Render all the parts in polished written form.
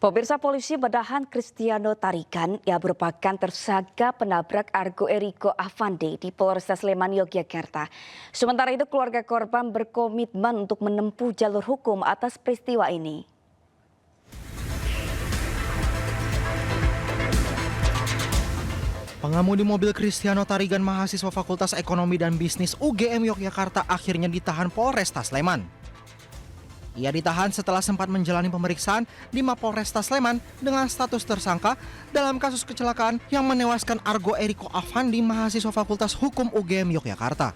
Pemirsa, polisi menahan Cristiano Tarigan yang merupakan tersangka penabrak Argo Eriko Avandi di Polresta Sleman, Yogyakarta. Sementara itu keluarga korban berkomitmen untuk menempuh jalur hukum atas peristiwa ini. Pengemudi mobil Cristiano Tarigan, mahasiswa Fakultas Ekonomi dan Bisnis UGM Yogyakarta, akhirnya ditahan Polresta Sleman. Ia ditahan setelah sempat menjalani pemeriksaan di Mapolresta Sleman dengan status tersangka dalam kasus kecelakaan yang menewaskan Argo Eriko Avandi, mahasiswa Fakultas Hukum UGM Yogyakarta.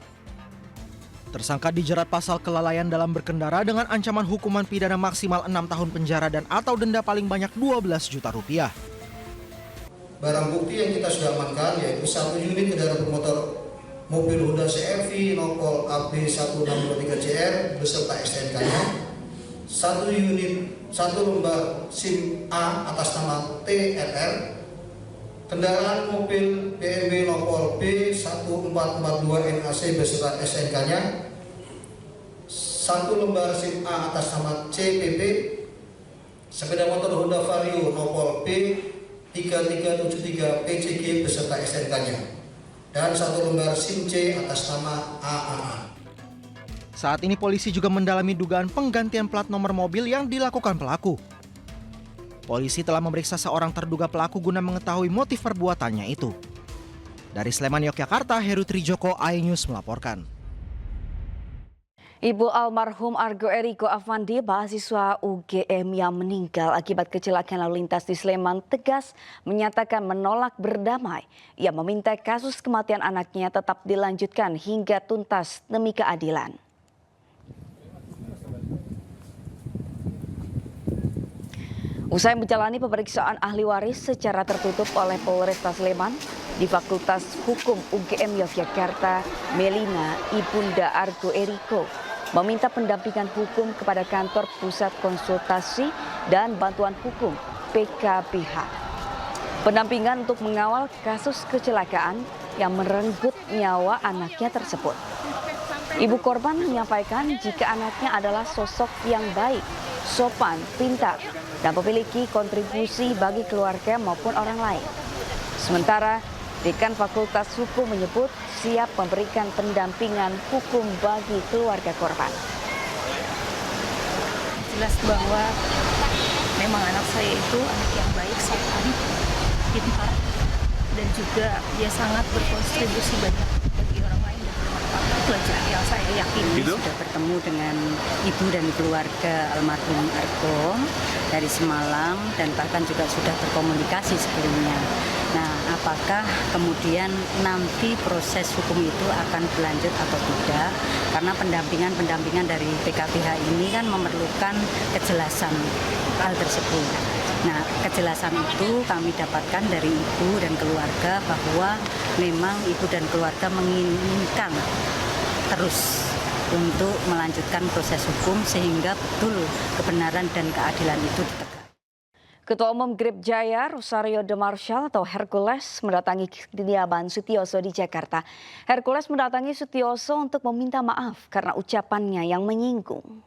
Tersangka dijerat pasal kelalaian dalam berkendara dengan ancaman hukuman pidana maksimal 6 tahun penjara dan atau denda paling banyak 12 juta rupiah. Barang bukti yang kita sudah amankan yaitu 1 unit kendaraan bermotor mobil Honda CR-V nopol AB1623CR beserta STNK-nya, 1 lembar SIM A atas nama TRR, kendaraan mobil BMW nopol B1442NAC beserta STNK-nya, 1 lembar SIM A atas nama CPP, sepeda motor Honda Vario nopol B3373 PCG beserta STNK-nya, dan 1 lembar SIM C atas nama AAA. Saat ini polisi juga mendalami dugaan penggantian plat nomor mobil yang dilakukan pelaku. Polisi telah memeriksa seorang terduga pelaku guna mengetahui motif perbuatannya itu. Dari Sleman, Yogyakarta, Heru Trijoko, iNews melaporkan. Ibu almarhum Argo Eriko Avandi, mahasiswa UGM yang meninggal akibat kecelakaan lalu lintas di Sleman, tegas menyatakan menolak berdamai. Ia meminta kasus kematian anaknya tetap dilanjutkan hingga tuntas demi keadilan. Usai menjalani pemeriksaan ahli waris secara tertutup oleh Polresta Sleman, di Fakultas Hukum UGM Yogyakarta, Melina, ibunda Argo Eriko, meminta pendampingan hukum kepada Kantor Pusat Konsultasi dan Bantuan Hukum PKPH. Pendampingan untuk mengawal kasus kecelakaan yang merenggut nyawa anaknya tersebut. Ibu korban menyampaikan jika anaknya adalah sosok yang baik, sopan, pintar, dan memiliki kontribusi bagi keluarga maupun orang lain. Sementara Dekan Fakultas Hukum menyebut siap memberikan pendampingan hukum bagi keluarga korban. Jelas bahwa memang anak saya itu anak yang baik, sopan, pintar, dan juga dia sangat berkontribusi banyak bagi orang lain dan bermanfaat. Itu aja yang saya yakini. Sudah bertemu dengan ibu dan keluarga almarhum Argo dari semalam dan bahkan juga sudah berkomunikasi sebelumnya. Nah, apakah kemudian nanti proses hukum itu akan berlanjut atau tidak? Karena pendampingan dari PKPH ini kan memerlukan kejelasan hal tersebut. Nah, kejelasan itu kami dapatkan dari ibu dan keluarga bahwa memang ibu dan keluarga menginginkan terus untuk melanjutkan proses hukum sehingga betul kebenaran dan keadilan itu ditegakkan. Ketua Umum Grip Jaya, Rosario De Marshall atau Hercules, mendatangi kediaman Sutioso di Jakarta. Hercules mendatangi Sutioso untuk meminta maaf karena ucapannya yang menyinggung.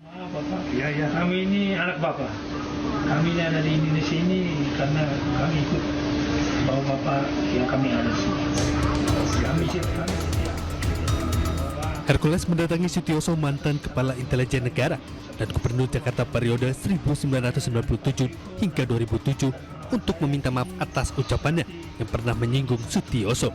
Maaf Bapak, ya kami ini anak Bapak. Kami ini ada di Indonesia ini karena kami ikut bawa Bapak yang kami ada di sini. Kami siap. Hercules mendatangi Sutioso, mantan Kepala Intelijen Negara dan Gubernur Jakarta periode 1997 hingga 2007 untuk meminta maaf atas ucapannya yang pernah menyinggung Sutioso.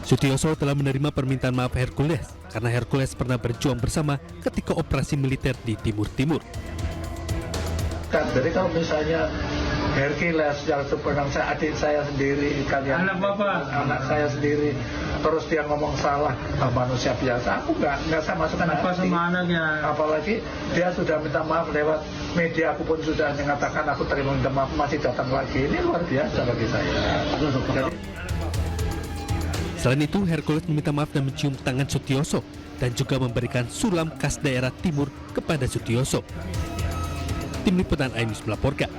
Sutioso telah menerima permintaan maaf Hercules karena Hercules pernah berjuang bersama ketika operasi militer di Timur Timur. Jadi kalau misalnya Hercules yang sebenarnya adik saya sendiri, kalian anak Bapak, anak saya sendiri, terus dia ngomong salah manusia biasa, aku nggak saya masukkan apa sama anaknya. Apalagi dia sudah minta maaf lewat media, aku pun sudah mengatakan aku terima minta maaf, masih datang lagi. Ini luar biasa bagi saya. Jadi, selain itu, Hercules meminta maaf dan mencium tangan Sutioso dan juga memberikan sulam khas daerah timur kepada Sutioso. Tim Liputan iNews melaporkan.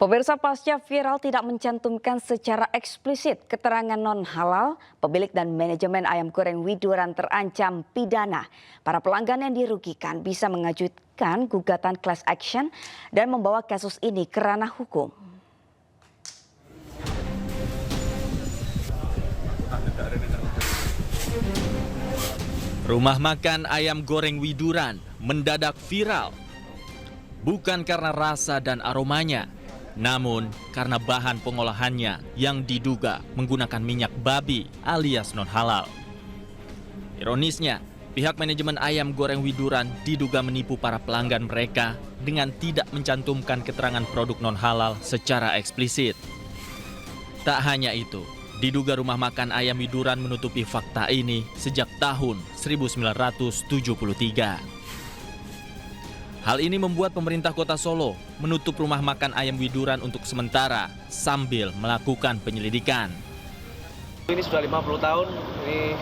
Pemirsa, pasca viral tidak mencantumkan secara eksplisit keterangan non-halal, pemilik dan manajemen ayam goreng Widuran terancam pidana. Para pelanggan yang dirugikan bisa mengajukan gugatan class action dan membawa kasus ini ke ranah hukum. Rumah makan ayam goreng Widuran mendadak viral. Bukan karena rasa dan aromanya, namun karena bahan pengolahannya yang diduga menggunakan minyak babi alias non-halal. Ironisnya, pihak manajemen ayam goreng Widuran diduga menipu para pelanggan mereka dengan tidak mencantumkan keterangan produk non-halal secara eksplisit. Tak hanya itu, diduga rumah makan ayam Widuran menutupi fakta ini sejak tahun 1973. Hal ini membuat pemerintah Kota Solo menutup rumah makan ayam Widuran untuk sementara sambil melakukan penyelidikan. Ini sudah 50 tahun, ini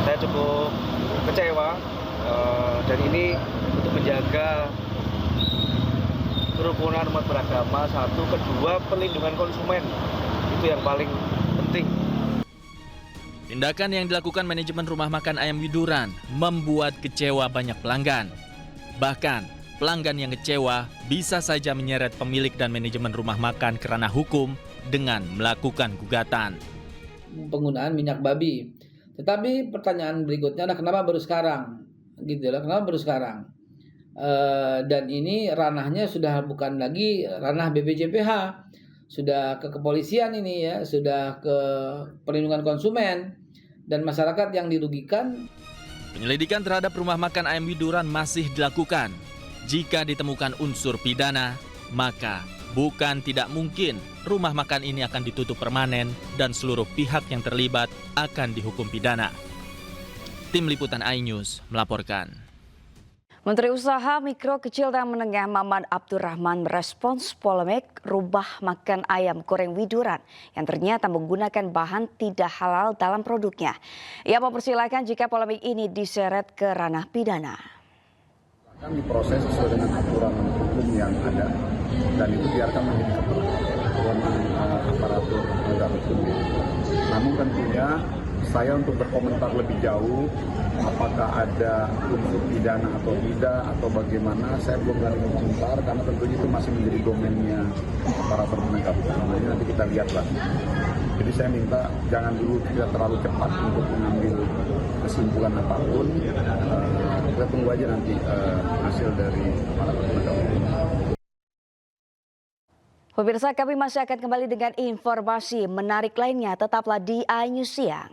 saya cukup kecewa dan ini untuk menjaga kerukunan umat beragama, satu, kedua perlindungan konsumen, itu yang paling penting. Tindakan yang dilakukan manajemen rumah makan ayam Widuran membuat kecewa banyak pelanggan. Bahkan, pelanggan yang kecewa bisa saja menyeret pemilik dan manajemen rumah makan ke ranah hukum dengan melakukan gugatan. Penggunaan minyak babi. Tetapi pertanyaan berikutnya adalah kenapa baru sekarang? Gitu lah, kenapa baru sekarang? Dan ini ranahnya sudah bukan lagi ranah BPJPH, sudah ke kepolisian ini ya, sudah ke perlindungan konsumen dan masyarakat yang dirugikan. Penyelidikan terhadap rumah makan ayam Widuran masih dilakukan. Jika ditemukan unsur pidana, maka bukan tidak mungkin rumah makan ini akan ditutup permanen dan seluruh pihak yang terlibat akan dihukum pidana. Tim Liputan iNews melaporkan. Menteri Usaha Mikro, Kecil dan Menengah Maman Abdurrahman merespons polemik rumah makan ayam goreng Widuran yang ternyata menggunakan bahan tidak halal dalam produknya. Ia mempersilahkan jika polemik ini diseret ke ranah pidana. Akan diproses sesuai dengan aturan hukum yang ada dan itu biarkan menjadi kewenangan aparatur penegak hukum. Namun tentunya saya untuk berkomentar lebih jauh apakah ada unsur pidana atau tidak atau bagaimana, saya belum berani berkomentar karena tentunya itu masih menjadi domainnya aparatur penegak hukum. Nanti kita lihatlah. Jadi saya minta jangan dulu kita terlalu cepat untuk mengambil kesimpulan apapun. Kita tunggu aja nanti hasil dari aparatur penegak hukum. Pemirsa, kami masih akan kembali dengan informasi menarik lainnya. Tetaplah di iNews Siang.